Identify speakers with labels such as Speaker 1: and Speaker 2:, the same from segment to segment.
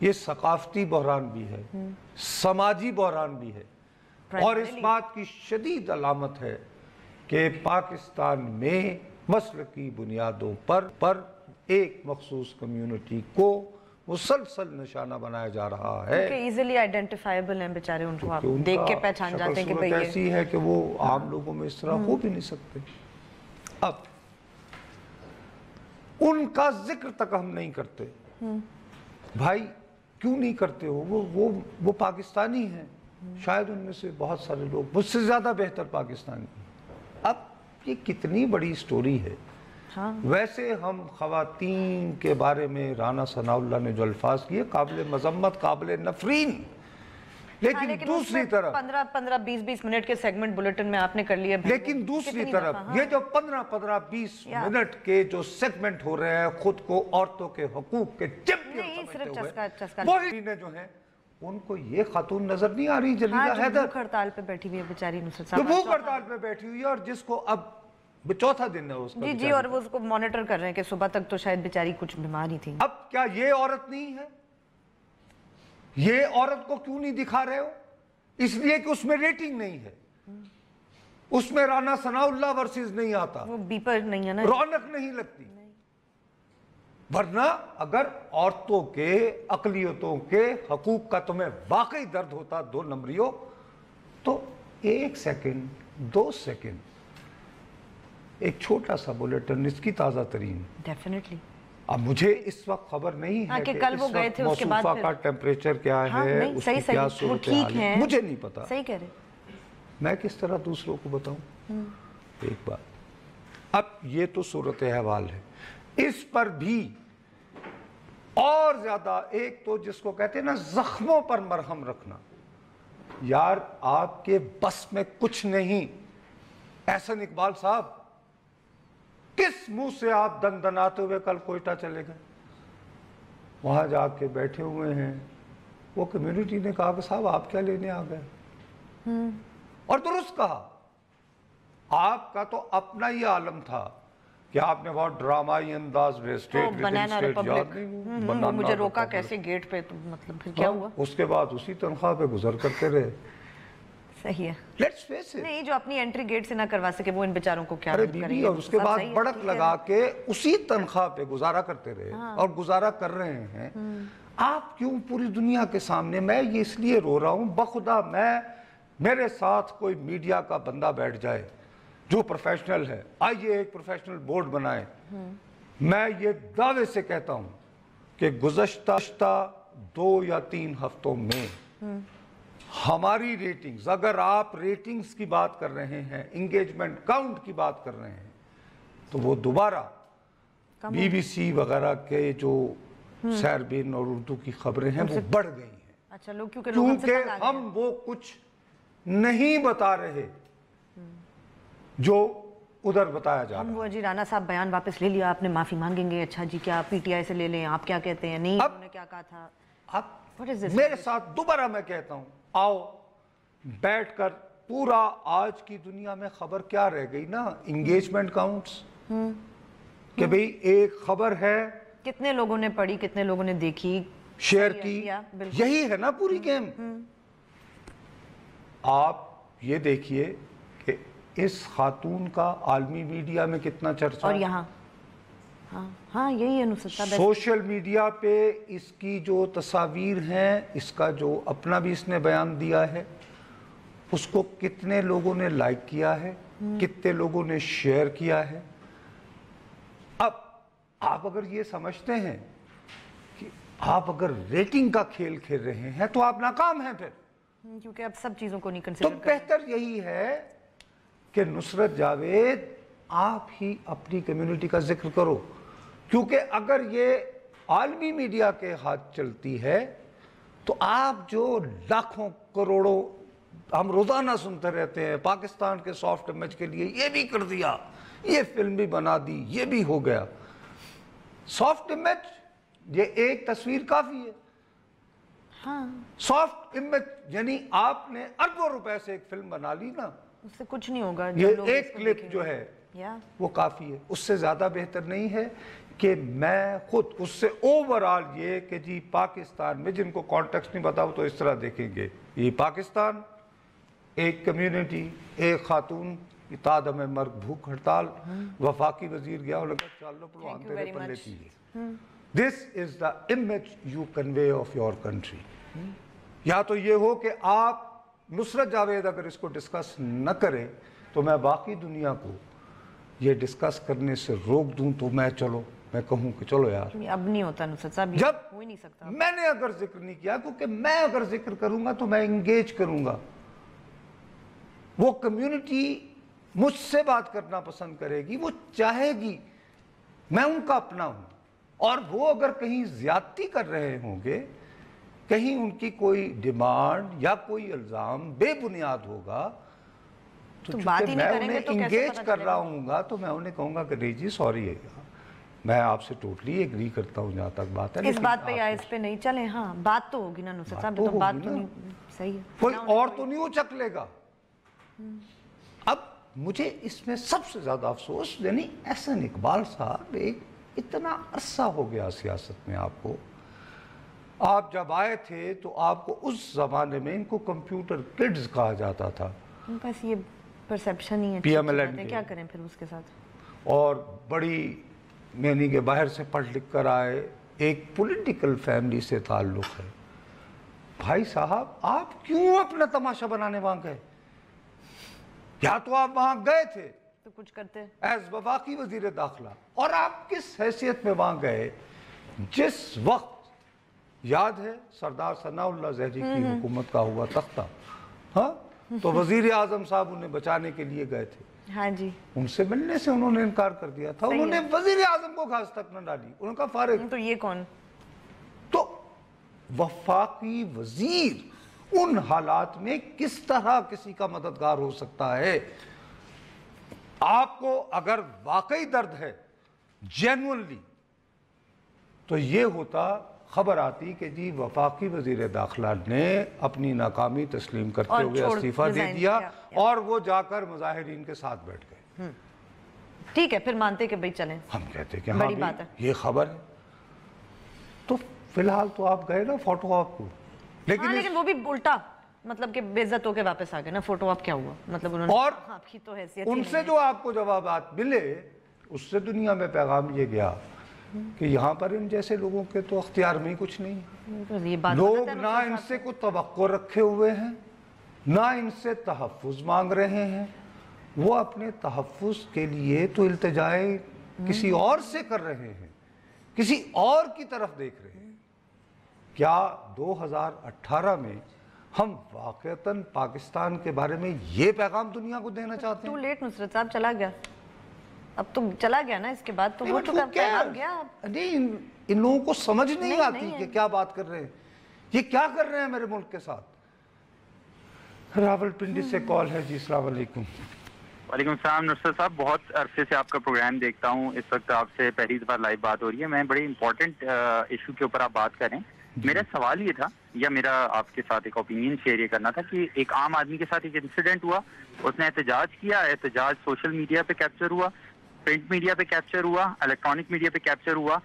Speaker 1: یہ ثقافتی بحران بھی ہے، سماجی بحران بھی ہے، اور اس بات کی شدید علامت ہے کہ پاکستان میں مسلکی بنیادوں پر ایک مخصوص کمیونٹی کو مسلسل نشانہ بنایا جا رہا ہے،
Speaker 2: کہ ایزیلی آئیڈینٹیفائیبل ہیں بیچارے، ان کو آپ دیکھ کے پہچان جاتے ہیں کہ
Speaker 1: بھئی ایسی ہے کہ وہ عام لوگوں میں اس طرح ہو بھی نہیں سکتے۔ اب ان کا ذکر تک ہم نہیں کرتے، بھائی کیوں نہیں کرتے ہو؟ وہ پاکستانی ہیں، شاید ان میں سے بہت سارے لوگ مجھ سے زیادہ بہتر پاکستانی ہیں۔ اب یہ کتنی بڑی سٹوری ہے۔ ویسے ہم خواتین کے بارے میں رانا ثناء اللہ نے جو الفاظ کیے قابل مذمت، قابل نفرین، لیکن دوسری طرف
Speaker 2: 15-20 منٹ کے سیگمنٹ بلیٹن میں آپ نے کر لیا،
Speaker 1: لیکن دوسری طرف یہ جو 15-20 منٹ کے جو سیگمنٹ ہو رہے ہیں خود کو عورتوں کے حقوق کے چیمپئن سمجھتے ہوئے، وہی نے جو ہیں ان کو یہ خاتون نظر نہیں آ رہی جلیلہ حیدر،
Speaker 2: بھوک ہڑتال پہ بیٹھی ہوئی ہے بیچاری نصرت
Speaker 1: جو بھوک ہڑتال پہ بیٹھی ہوئی ہے، اور جس کو اب چوتھا دن ہے اس کا،
Speaker 2: جی اور وہ اس کو مانیٹر کر رہے ہیں کہ صبح تک تو شاید بیچاری کچھ بیمار ہی تھی۔
Speaker 1: اب کیا یہ عورت نہیں ہے؟ یہ عورت کو کیوں نہیں دکھا رہے ہو؟ اس لیے کہ اس میں ریٹنگ نہیں ہے، اس میں رانا ثناء اللہ ورسز نہیں آتا،
Speaker 2: وہ بیپر نہیں ہے نا،
Speaker 1: رونق نہیں لگتی۔ ورنہ اگر عورتوں کے اقلیتوں کے حقوق کا تمہیں واقعی درد ہوتا 2 نمبریوں، تو 1 سیکنڈ 2 سیکنڈ ایک چھوٹا سا بلیٹن اس کی تازہ ترین،
Speaker 2: ڈیفینیٹلی۔
Speaker 1: اب مجھے اس وقت خبر نہیں ہے کہ
Speaker 2: کل وہ گئے تھے اس کے بعد
Speaker 1: موصوفہ کا ٹیمپریچر کیا ہے، اس کی کیا صورتحال ہے، مجھے نہیں پتا،
Speaker 2: صحیح کہہ رہے،
Speaker 1: میں کس طرح دوسروں کو بتاؤں؟ ایک بات، اب یہ تو صورتحال ہے، اس پر بھی اور زیادہ ایک تو جس کو کہتے ہیں نا زخموں پر مرہم رکھنا، یار آپ کے بس میں کچھ نہیں۔ احسن اقبال صاحب کس منہ سے آپ دندناتے ہوئے کل کوئٹہ چلے گئے؟ وہاں جا کے بیٹھے ہوئے ہیں، وہ کمیونٹی نے کہا کہ صاحب آپ کیا لینے آ گئے، اور درست کہا۔ آپ کا تو اپنا ہی عالم تھا کہ آپ نے بہت ڈرامائی انداز میں
Speaker 2: بنانا ریپبلک، وہ مجھے روکا کیسے گیٹ پہ، مطلب پھر کیا ہوا؟
Speaker 1: اس کے بعد اسی تنخواہ پہ گزر کرتے رہے۔
Speaker 2: صحیح ہے،
Speaker 1: لیٹس فیس اٹ،
Speaker 2: نہیں جو اپنی انٹری گیٹ سے نہ کروا سکے وہ ان بیچاروں کو کیا کریں گے؟
Speaker 1: اور اس کے بعد بڑک لگا کے اسی تنخواہ پہ گزارا کرتے رہے اور گزارا کر رہے ہیں۔ آپ کیوں پوری دنیا کے سامنے، میں یہ اس لیے رو رہا ہوں، بخدا میرے ساتھ کوئی میڈیا کا بندہ بیٹھ جائے جو پروفیشنل ہے، آئیے ایک پروفیشنل بورڈ بنائے، میں یہ دعوے سے کہتا ہوں کہ گزشتہ 2 یا 3 ہفتوں میں ہماری ریٹنگز، اگر آپ ریٹنگز کی بات کر رہے ہیں، انگیجمنٹ کاؤنٹ کی بات کر رہے ہیں، تو وہ دوبارہ بی بی سی وغیرہ کے جو سیربین اور اردو کی خبریں ہیں وہ بڑھ گئی ہیں۔
Speaker 2: اچھا لوگ
Speaker 1: کیونکہ ہم وہ کچھ نہیں بتا رہے جو ادھر بتایا جا رہا ہے۔
Speaker 2: وہ جی رانا صاحب بیان واپس لے لیا، آپ نے معافی مانگیں گے، اچھا جی کیا پی ٹی آئی سے لے لیں، آپ کیا کہتے ہیں؟ نہیں انہوں نے کیا کہا تھا؟
Speaker 1: اب میرے ساتھ دوبارہ میں کہتا ہوں، آؤ بیٹھ کر پورا آج کی دنیا میں خبر کیا رہ گئی نا، انگیجمنٹ کاؤنٹس، کہ بھئی ایک خبر ہے،
Speaker 2: کتنے لوگوں نے پڑھی، کتنے لوگوں نے دیکھی،
Speaker 1: شیئر کی، یہی ہے نا پوری گیم۔ آپ یہ دیکھیے کہ اس خاتون کا عالمی میڈیا میں کتنا چرچا،
Speaker 2: اور یہاں ہاں یہی ہے نصرت صاحب،
Speaker 1: سوشل میڈیا پہ اس کی جو تصاویر ہیں، اس کا جو اپنا بھی اس نے بیان دیا ہے، اس کو کتنے لوگوں نے لائک کیا ہے، کتنے لوگوں نے شیئر کیا ہے۔ اب آپ اگر یہ سمجھتے ہیں کہ آپ اگر ریٹنگ کا کھیل کھیل رہے ہیں تو آپ ناکام ہیں، پھر
Speaker 2: کیونکہ اب سب چیزوں کو نہیں
Speaker 1: تو
Speaker 2: کنسیڈر کریں۔
Speaker 1: بہتر یہی ہے کہ نصرت جاوید آپ ہی اپنی کمیونٹی کا ذکر کرو، کیونکہ اگر یہ عالمی میڈیا کے ہاتھ چلتی ہے تو آپ جو لاکھوں کروڑوں ہم روزانہ سنتے رہتے ہیں، پاکستان کے سافٹ امیج کے لیے یہ بھی کر دیا، یہ فلم بھی بنا دی، یہ بھی ہو گیا۔ سافٹ امیج یہ ایک تصویر کافی ہے،
Speaker 2: ہاں
Speaker 1: سافٹ امیج یعنی آپ نے اربوں روپے سے ایک فلم بنا لی نا،
Speaker 2: اس سے کچھ نہیں ہوگا،
Speaker 1: یہ ایک کلپ جو ہے وہ کافی ہے. اس سے زیادہ بہتر نہیں ہے کہ میں خود اس سے اوورال یہ کہ جی پاکستان میں, جن کو کانٹیکسٹ نہیں بتاؤ تو اس طرح دیکھیں گے, یہ پاکستان ایک کمیونٹی, ایک خاتون تادم مرگ بھوک ہڑتال, وفاقی وزیر گیا اور لگا چالو پلوان تیرے پلے کی ہے. This is the image you convey of your country. یا تو یہ ہو کہ آپ نصرت جاوید اگر اس کو ڈسکس نہ کریں تو میں باقی دنیا کو یہ ڈسکس کرنے سے روک دوں, تو میں کہوں کہ چلو یار
Speaker 2: اب نہیں ہوتا نصرت صاحب,
Speaker 1: جب
Speaker 2: ہو ہی نہیں سکتا.
Speaker 1: میں نے اگر ذکر نہیں کیا, کیونکہ میں اگر ذکر کروں گا تو میں انگیج کروں گا, وہ کمیونٹی مجھ سے بات کرنا پسند کرے گی, وہ چاہے گی میں ان کا اپنا ہوں, اور وہ اگر کہیں زیادتی کر رہے ہوں گے, کہیں ان کی کوئی ڈیمانڈ یا کوئی الزام بے بنیاد ہوگا, تو چونکہ میں انہیں انگیج کر رہا ہوں گا تو میں انہیں کہوں گا کہ نہیں جی سوری ہے, میں آپ سے ٹوٹلی ایگری کرتا ہوں جہاں تک بات ہے,
Speaker 2: اس بات پہ یا اس پہ نہیں چلیں. ہاں بات تو ہوگی نا نصرت صاحب, تو بات تو نہیں صحیح ہے,
Speaker 1: کوئی اور تو نہیں اچک لے گا. اب مجھے اس میں سب سے زیادہ افسوس, یعنی احسن اقبال صاحب ایک اتنا عرصہ ہو گیا سیاست میں آپ کو, آپ جب آئے تھے تو آپ کو اس زمانے میں ان کو کمپیوٹر کڈز کہا جاتا تھا,
Speaker 2: بس یہ پرسیپشن ہی ہے,
Speaker 1: پی ایم ایل این
Speaker 2: کیا کریں پھر اس کے ساتھ,
Speaker 1: اور بڑی یعنی کہ باہر سے پڑھ لکھ کر آئے, ایک پولیٹیکل فیملی سے تعلق ہے. بھائی صاحب آپ کیوں اپنا تماشا بنانے وہاں گئے؟ یا تو آپ وہاں گئے تھے
Speaker 2: تو کچھ کرتے
Speaker 1: ایز وفاقی وزیر داخلہ, اور آپ کس حیثیت میں وہاں گئے جس وقت یاد ہے سردار ثناء اللہ زہری کی حکومت کا ہوا تختہ, ہاں تو وزیر اعظم صاحب انہیں بچانے کے لیے گئے تھے.
Speaker 2: ہاں جی,
Speaker 1: ان سے ملنے سے انہوں نے انکار کر دیا تھا, انہوں نے وزیر اعظم کو گھاس تک نہ ڈالی, انہوں نے کہا فارغ.
Speaker 2: تو یہ کون,
Speaker 1: تو وفاقی وزیر ان حالات میں کس طرح کسی کا مددگار ہو سکتا ہے؟ آپ کو اگر واقعی درد ہے جینوئنلی, تو یہ ہوتا, خبر آتی کہ جی وفاقی وزیر داخلہ نے اپنی ناکامی تسلیم کرتے ہوئے استعفیٰ دے دیا, اور وہ جا کر مظاہرین کے ساتھ بیٹھ گئے.
Speaker 2: ٹھیک ہے, پھر مانتے کہ بھئی چلیں,
Speaker 1: ہم کہتے کہ ہاں یہ خبر ہے, تو فی الحال تو آپ گئے نا فوٹو آپ کو,
Speaker 2: لیکن وہ بھی الٹا, مطلب کہ بے عزت ہو کے واپس آ گئے نا, فوٹو آپ کیا ہوا, مطلب انہوں نے,
Speaker 1: اور
Speaker 2: آپ کی تو حیثیت
Speaker 1: ان سے جو آپ کو جوابات ملے اس سے دنیا میں پیغام یہ گیا کہ یہاں پر ان جیسے لوگوں کے تو اختیار میں ہی کچھ نہیں, لوگ نہ ان سے کوئی توقع رکھے ہوئے ہیں, نہ ان سے تحفظ مانگ رہے ہیں, وہ اپنے تحفظ کے لیے تو التجائے کسی اور سے کر رہے ہیں, کسی اور کی طرف دیکھ رہے ہیں. کیا 2018 میں ہم واقعتاً پاکستان کے بارے میں یہ پیغام دنیا کو دینا چاہتے ہیں؟
Speaker 2: تو لیٹ نصرت صاحب, چلا گیا, اب تو چلا گیا نا, اس کے بعد تو ہو چکا پیغام گیا.
Speaker 1: نہیں, ان لوگوں کو سمجھ نہیں آتی کہ کیا بات کر رہے ہیں, یہ کیا کر رہے ہیں میرے ملک کے ساتھ. راول پنڈی سے کال ہے جی, السلام علیکم.
Speaker 3: وعلیکم السلام نصرت صاحب, بہت عرصے سے آپ کا پروگرام دیکھتا ہوں, اس وقت آپ سے پہلی دفعہ لائیو بات ہو رہی ہے. میں بڑی امپورٹنٹ ایشو کے اوپر آپ بات کریں. میرا سوال یہ تھا, یا میرا آپ کے ساتھ ایک اوپینین شیئر یہ کرنا تھا کہ ایک عام آدمی کے ساتھ ایک انسیڈنٹ ہوا, اس نے احتجاج کیا, احتجاج سوشل میڈیا پہ کیپچر ہوا, پرنٹ میڈیا پہ کیپچر ہوا, الیکٹرانک میڈیا پہ کیپچر ہوا,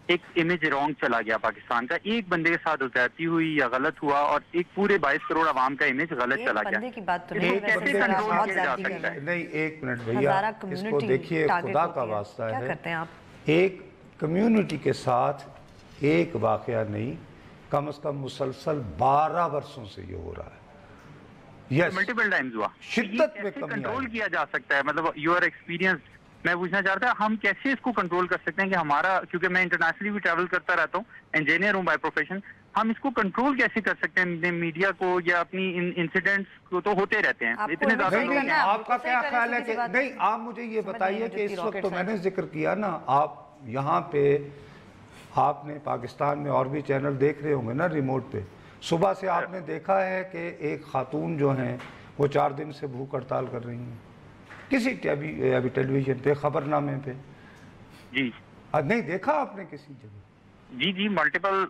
Speaker 3: ایک امیج رونگ چلا گیا پاکستان کا, ایک بندے کے ساتھ زیادتی ہوئی یا غلط ہوا, اور ایک پورے 22 کروڑ عوام کا امیج غلط چلا گیا.
Speaker 1: کیسے کنٹرول کیا جا سکتا ہے؟ نہیں, ایک منٹ بھیا, اس کو دیکھیے, خدا کا واسطہ ہے, ایک کمیونٹی کے ساتھ ایک واقعہ نہیں, کم از کم مسلسل 12 برسوں سے یہ ہو رہا ہے.
Speaker 3: ملٹیپل ٹائمز ہوا,
Speaker 1: شدت میں کمی
Speaker 3: کنٹرول کیا جا سکتا ہے, مطلب یور ایکسپیرینس میں پوچھنا چاہتا ہوں, ہم کیسے اس کو کنٹرول کر سکتے ہیں کہ ہمارا, کیونکہ میں انٹرنیشنلی بھی ٹریول کرتا رہتا ہوں, انجینئر ہوں بائی پروفیشن, ہم اس کو کنٹرول کیسے کر سکتے ہیں؟ میڈیا کو یا اپنی انسیڈنٹس کو تو ہوتے رہتے ہیں اتنے زیادہ.
Speaker 1: نہیں, آپ کا کیا خیال ہے کہ نہیں, آپ مجھے یہ بتائیے کہ اس وقت تو میں نے ذکر کیا نا, آپ یہاں پہ آپ نے پاکستان میں اور بھی چینل دیکھ رہے ہوں گے نا ریموٹ پہ, صبح سے آپ نے دیکھا ہے کہ ایک خاتون جو ہیں وہ 4 دن سے بھوک ہڑتال کر رہی ہیں کسی ابھی ٹیلی ویژن پہ, خبر نامے پہ.
Speaker 3: جی
Speaker 1: نہیں دیکھا آپ نے کسی جگہ؟
Speaker 3: جی ملٹیپل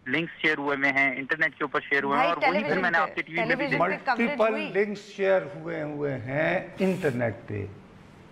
Speaker 3: لنکس شیئر ہوئے میں ہیں, انٹرنیٹ کے اوپر شیئر ہوئے ہیں, اور وہی پھر میں نے آپ کے ٹی وی پہ بھی
Speaker 1: ملٹیپل لنکس شیئر ہوئے ہیں انٹرنیٹ پہ,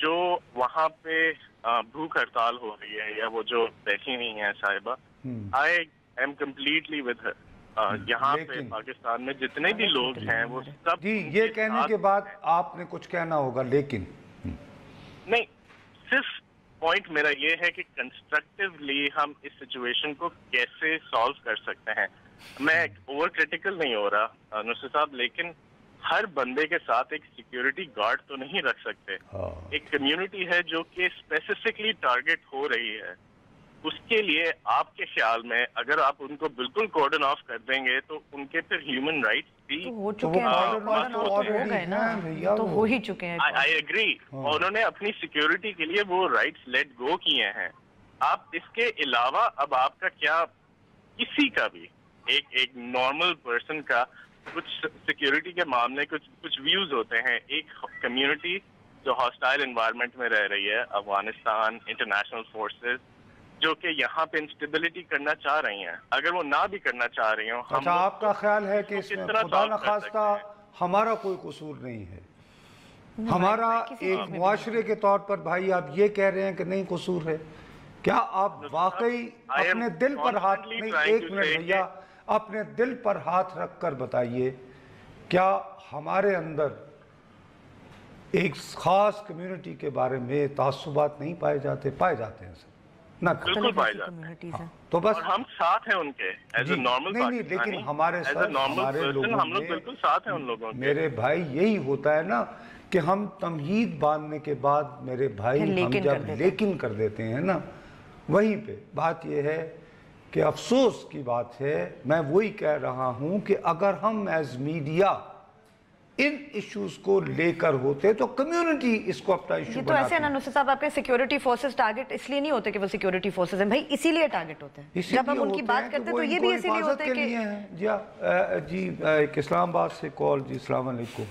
Speaker 4: جو وہاں پہ بھوک ہڑتال ہو رہی ہے یا وہ جو بیٹھی ہوئی ہیں صاحبہ, I am completely with her. یہاں پہ پاکستان میں جتنے بھی لوگ ہیں وہ سب
Speaker 1: جی یہ کہنے کے بعد آپ نے کچھ کہنا ہوگا, لیکن
Speaker 4: نہیں, صرف پوائنٹ میرا یہ ہے کہ کنسٹرکٹیولی ہم اس سچویشن کو کیسے سالو کر سکتے ہیں. میں اوور کریٹیکل نہیں ہو رہا نصرت صاحب, لیکن ہر بندے کے ساتھ ایک سیکیورٹی گارڈ تو نہیں رکھ سکتے. ایک کمیونٹی ہے جو کہ اسپیسیفکلی ٹارگٹ ہو رہی ہے, اس کے لیے آپ کے خیال میں اگر آپ ان کو بالکل کارڈن آف کر دیں گے تو ان کے پھر ہیومن رائٹس بھی
Speaker 2: ہو چکے ہیں, تو ہو ہی چکے ہیں.
Speaker 4: آئی ایگری, انہوں نے اپنی سیکیورٹی کے لیے وہ رائٹس لیٹ گو کیے ہیں. آپ اس کے علاوہ اب آپ کا کیا, کسی کا بھی ایک نارمل پرسن کا کچھ سیکیورٹی کے معاملے کچھ ویوز ہوتے ہیں. ایک کمیونٹی جو ہاسٹائل انوائرمنٹ میں رہ رہی ہے, افغانستان, انٹرنیشنل فورسز جو کہ یہاں پہ انسٹیبلٹی کرنا چاہ رہی ہیں, اگر وہ نہ بھی کرنا چاہ رہی ہوں,
Speaker 1: اچھا آپ کا خیال ہے کہ اس میں خدا نخواستہ ہمارا کوئی قصور نہیں ہے؟ ہمارا ایک معاشرے کے طور پر بھائی آپ یہ کہہ رہے ہیں کہ نہیں قصور ہے, کیا آپ واقعی اپنے دل پر ہاتھ, نہیں ایک منٹ بھیا, اپنے دل پر ہاتھ رکھ کر بتائیے, کیا ہمارے اندر ایک خاص کمیونٹی کے بارے میں تعصبات نہیں پائے جاتے؟ پائے جاتے ہیں سر, نہ
Speaker 4: بالکل پائے جاتے ہیں,
Speaker 1: تو بس
Speaker 4: ہم ساتھ ہیں ان کے ایز اے نارمل
Speaker 1: نہیں, لیکن ہمارے ساتھ ہمارے لوگوں
Speaker 4: ہم لوگ بالکل ساتھ ہیں ان لوگوں کے.
Speaker 1: میرے بھائی یہی ہوتا ہے نا کہ ہم تمہید باندھنے کے بعد میرے بھائی ہم جب لیکن کر دیتے ہیں نا, وہیں پہ بات یہ ہے کہ افسوس کی بات ہے. میں وہی کہہ رہا ہوں کہ اگر ہم ایز میڈیا ان ایشوز کو لے کر ہوتے تو کمیونٹی اس کو اپنا ایشو بناتی.
Speaker 2: تو ایسے نصرت صاحب آپ کے سیکیورٹی فورسز ٹارگٹ اس لیے نہیں ہوتے کہ وہ سیکیورٹی فورسز ہیں بھائی, اسی لیے ٹارگٹ ہوتے ہیں. جب ہم ان کی بات کرتے ہیں تو یہ بھی اسی لیے ہوتے ہیں کہ
Speaker 1: جی ایک اسلام آباد سے کال. جی السلام علیکم.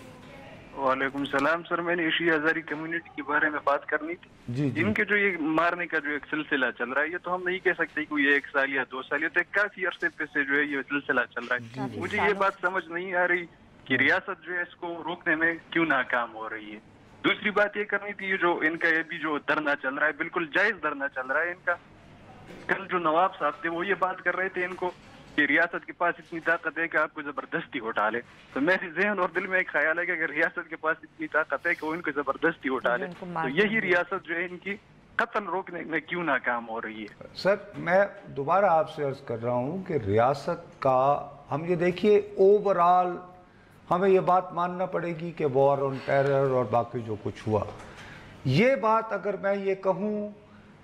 Speaker 5: وعلیکم السلام سر, میں نے ایشیا ہزاری کمیونٹی کے بارے میں بات کرنی تھی. جن کے جو یہ مارنے کا جو ایک سلسلہ چل رہا ہے, یہ تو ہم نہیں کہہ سکتے کہ یہ 1 سال یا 2 سال, یہ تو ایک کافی عرصے پہ سے جو ہے یہ سلسلہ چل رہا ہے. مجھے یہ بات سمجھ نہیں آ رہی کہ ریاست جو ہے اس کو روکنے میں کیوں ناکام ہو رہی ہے. دوسری بات یہ کرنی تھی, جو ان کا یہ بھی جو دھرنا چل رہا ہے, بالکل جائز دھرنا چل رہا ہے ان کا. کل جو نواب صاحب تھے وہ یہ بات کر رہے تھے ان کو کہ ریاست کے پاس اتنی طاقت ہے کہ آپ کو زبردستی اٹھا لے. تو میرے ذہن اور دل میں ایک خیال ہے کہ اگر ریاست کے پاس اتنی طاقت ہے کہ وہ ان کو زبردستی اٹھا لے, تو یہی ریاست جو ہے ان کی قتل روکنے میں کیوں ناکام ہو رہی ہے.
Speaker 1: سر میں دوبارہ آپ سے عرض کر رہا ہوں کہ ریاست کا ہم یہ دیکھیے اوورآل ہمیں یہ بات ماننا پڑے گی کہ وار آن ٹیرر اور باقی جو کچھ ہوا, یہ بات اگر میں یہ کہوں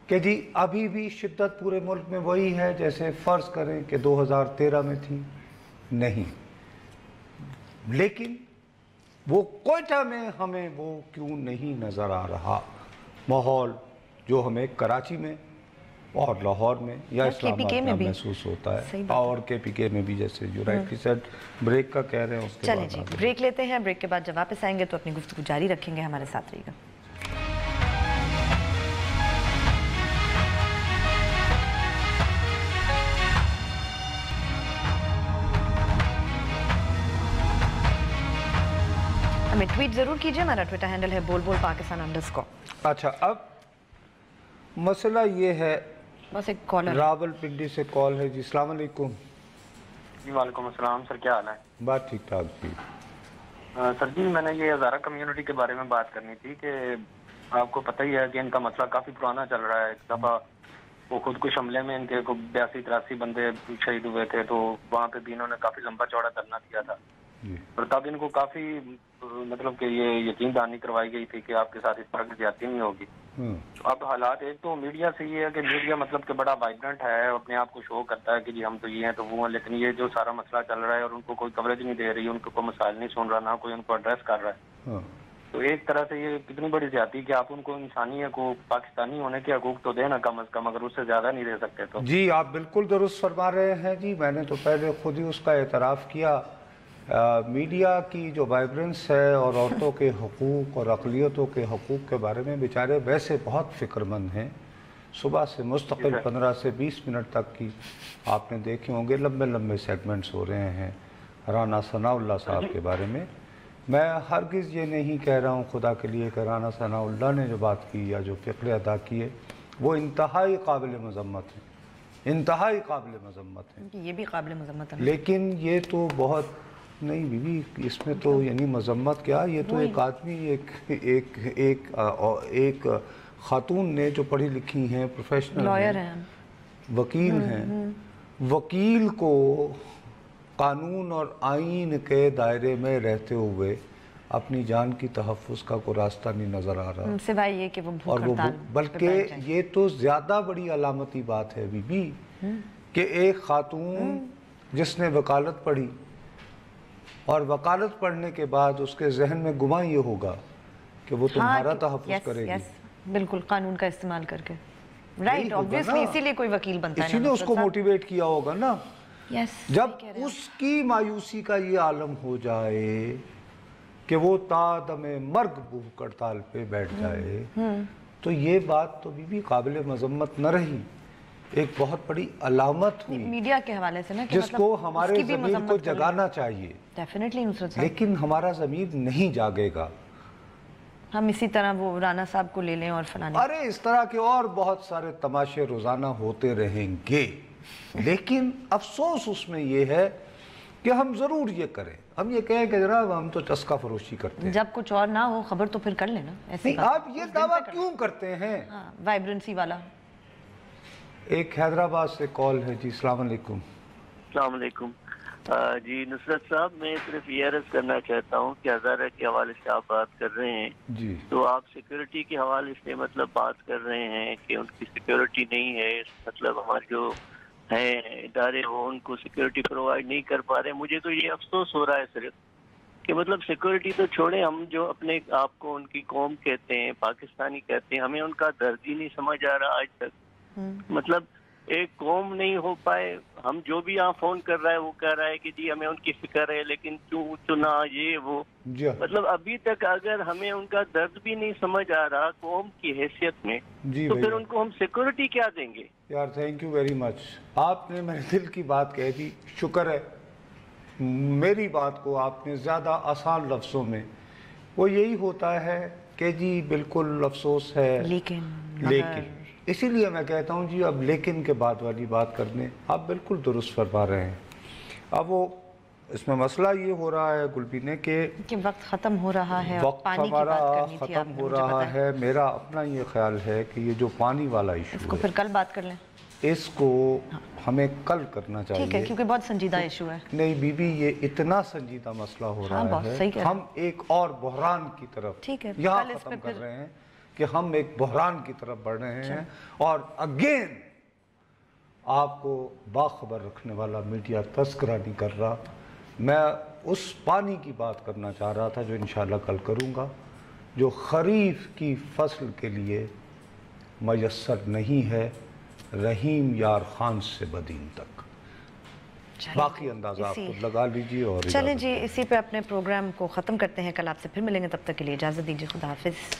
Speaker 1: کہ جی ابھی بھی شدت پورے ملک میں وہی ہے جیسے فرض کریں کہ 2013 میں تھی, نہیں, لیکن وہ کوئٹہ میں ہمیں وہ کیوں نہیں نظر آ رہا ماحول جو ہمیں کراچی میں اور لاہور میں یا اسلام آباد میں محسوس ہوتا ہے, اور کے پی کے میں بھی, جیسے جو رائٹلی سیڈ. بریک کا کہہ رہے ہیں اس کے بعد.
Speaker 2: چلیں جی بریک لیتے ہیں, بریک کے بعد جب واپس آئیں گے تو اپنی گفتگو جاری رکھیں گے, ہمارے ساتھ رہیے گا. ہمیں ٹویٹ ضرور کیجئے, ہمارا ٹویٹر ہینڈل ہے بول بول پاکستان _
Speaker 1: اچھا اب مسئلہ یہ ہے,
Speaker 2: بس ایک کالر
Speaker 1: راول پنڈی سے کال ہے. جی السلام علیکم.
Speaker 6: جی وعلیکم السلام سر, کیا حال ہے؟
Speaker 1: بات ٹھیک ٹھاک. جی
Speaker 6: سر جی میں نے یہ ہزارہ کمیونٹی کے بارے میں بات کرنی تھی کہ آپ کو پتہ ہی ہے کہ ان کا مسئلہ کافی پرانا چل رہا ہے. ایک دفعہ وہ خودکش حملے میں ان کے 82-83 بندے شہید ہوئے تھے, تو وہاں پہ بھی انہوں نے کافی لمبا چوڑا دھرنا دیا تھا, اور تب ان کو کافی مطلب کہ یہ یقین دہانی کروائی گئی تھی کہ آپ کے ساتھ اس طرح کی زیادتی نہیں ہوگی. اب حالات ایک تو میڈیا سے یہ ہے کہ میڈیا مطلب کہ بڑا وائبرنٹ ہے, اپنے آپ کو شو کرتا ہے کہ جی ہم تو یہ ہیں تو وہ ہیں, لیکن یہ جو سارا مسئلہ چل رہا ہے اور ان کو کوئی کوریج نہیں دے رہی, ان کو کوئی مسائل نہیں سن رہا, نہ کوئی ان کو ایڈریس کر رہا ہے. تو ایک طرح سے یہ کتنی بڑی زیادتی کہ آپ ان کو انسانی حقوق, پاکستانی ہونے کے حقوق تو دینا کم از کم, اگر اس سے زیادہ نہیں دے سکتے تو.
Speaker 1: جی آپ بالکل درست فرما رہے ہیں. جی میں نے تو پہلے خود ہی اس کا اعتراف کیا. میڈیا کی جو وائبرنس ہے اور عورتوں کے حقوق اور اقلیتوں کے حقوق کے بارے میں بیچارے ویسے بہت فکر مند ہیں. صبح سے مستقل 15 سے 20 منٹ تک کی آپ نے دیکھے ہوں گے لمبے لمبے سیگمنٹس ہو رہے ہیں رانا ثناء اللہ صاحب کے بارے میں. میں ہرگز یہ نہیں کہہ رہا ہوں خدا کے لیے کہ رانا ثناء اللہ نے جو بات کی یا جو فقرے ادا کیے وہ انتہائی قابل مذمت ہیں، انتہائی قابل مذمت ہیں،
Speaker 2: یہ بھی قابل مذمت ہے،
Speaker 1: لیکن یہ تو بہت نہیں بی بی، اس میں تو یعنی مذمت کیا، یہ تو ایک آدمی ایک خاتون نے جو پڑھی لکھی ہیں، پروفیشنل
Speaker 2: لائر ہیں،
Speaker 1: وکیل ہیں، وکیل کو قانون اور آئین کے دائرے میں رہتے ہوئے اپنی جان کی تحفظ کا کوئی راستہ نہیں نظر آ رہا،
Speaker 2: سوائے یہ کہ وہ بھوک ہڑتال،
Speaker 1: بلکہ یہ تو زیادہ بڑی علامتی بات ہے بی بی کہ ایک خاتون جس نے وکالت پڑھی اور وکالت پڑھنے کے بعد اس کے ذہن میں گمان یہ ہوگا کہ وہ تمہارا تحفظ کرے گی،
Speaker 2: بالکل قانون کا استعمال کر کے، رائٹ، obviously اسی لیے کوئی وکیل بنتا ہے،
Speaker 1: اسی نے اس کو موٹیویٹ کیا ہوگا نا۔ جب
Speaker 2: جب
Speaker 1: اس کی مایوسی کا یہ عالم ہو جائے کہ وہ تا دم مرگ بھوک ہڑتال پہ بیٹھ جائے تو یہ بات تو بھی قابل مذمت نہ رہی، ایک بہت بڑی علامت ہوئی
Speaker 2: میڈیا کے حوالے سے نا،
Speaker 1: جس کو ہمارے ضمیر کو جگانا چاہیے،
Speaker 2: ڈیفینیٹلی نصرت صاحب،
Speaker 1: لیکن ہمارا ضمیر نہیں جاگے گا۔
Speaker 2: ہم اسی طرح وہ رانا صاحب کو لے لیں اور فلانے،
Speaker 1: ارے اس طرح کے اور بہت سارے تماشے روزانہ ہوتے رہیں گے، لیکن افسوس اس میں یہ ہے کہ ہم ضرور یہ کریں، ہم یہ کہیں کہ جناب ہم تو چسکا فروشی کرتے ہیں،
Speaker 2: جب کچھ اور نہ ہو خبر تو پھر کر لینا، ایسی
Speaker 1: نہیں آپ یہ دعویٰ کیوں کرتے ہیں؟
Speaker 2: وائبرنسی والا۔
Speaker 1: ایک حیدرآباد سے کال ہے جی، السلام علیکم۔
Speaker 7: السلام علیکم جی نصرت صاحب، میں صرف یہ عرض کرنا چاہتا ہوں کہ ہزارہ کے حوالے سے آپ بات کر رہے ہیں
Speaker 1: جی،
Speaker 7: تو آپ سیکورٹی کے حوالے سے مطلب بات کر رہے ہیں کہ ان کی سیکورٹی نہیں ہے، مطلب ہمارے جو ہیں ادارے وہ ان کو سیکورٹی پرووائڈ نہیں کر پا رہے۔ مجھے تو یہ افسوس ہو رہا ہے صرف کہ مطلب سیکورٹی تو چھوڑیں، ہم جو اپنے آپ کو ان کی قوم کہتے ہیں، پاکستانی کہتے ہیں، ہمیں ان کا درد ہی نہیں سمجھ آ رہا آج تک، مطلب ایک قوم نہیں ہو پائے۔ ہم جو بھی یہاں فون کر رہا ہے وہ کہہ رہا ہے کہ جی ہمیں ان کی فکر ہے، لیکن کیوں چنا یہ وہ، مطلب ابھی تک اگر ہمیں ان کا درد بھی نہیں سمجھ آ رہا قوم کی حیثیت میں تو پھر ان کو ہم سیکورٹی کیا دیں گے؟
Speaker 1: یار تھینک یو ویری مچ، آپ نے میرے دل کی بات کہہ دی، شکر ہے۔ میری بات کو آپ نے زیادہ آسان لفظوں میں، وہ یہی ہوتا ہے کہ جی بالکل افسوس ہے، لیکن اسی لیے میں کہتا ہوں جی اب لیکن کے بعد والی بات کرنے، آپ بالکل درست فرما رہے ہیں۔ اب وہ اس میں مسئلہ یہ ہو رہا ہے گلبینے کہ
Speaker 2: وقت ختم ہو رہا ہے،
Speaker 1: وقت ہمارا ختم ہو رہا ہے۔ میرا اپنا یہ خیال ہے کہ یہ جو پانی والا ایشو ہے
Speaker 2: اس کو پھر کل بات کر لیں،
Speaker 1: اس کو ہمیں کل کرنا چاہیے،
Speaker 2: ٹھیک ہے، کیونکہ بہت سنجیدہ ایشو ہے۔
Speaker 1: نہیں بی بی یہ اتنا سنجیدہ مسئلہ ہو رہا ہے، ہم ایک اور بحران کی طرف یہاں ختم کر رہے ہیں کہ ہم ایک بحران کی طرف بڑھ رہے ہیں، اور اگین آپ کو باخبر رکھنے والا میڈیا تذکرہ نہیں کر رہا۔ میں اس پانی کی بات کرنا چاہ رہا تھا جو انشاءاللہ کل کروں گا، جو خریف کی فصل کے لیے میسر نہیں ہے رحیم یار خان سے بدین تک۔ باقی اندازہ آپ کو لگا لیجئے، اور
Speaker 2: چلیں جی اسی پہ اپنے پروگرام کو ختم کرتے ہیں، کل آپ سے پھر ملیں گے، تب تک کے لیے اجازت دیجیے، خدا حافظ۔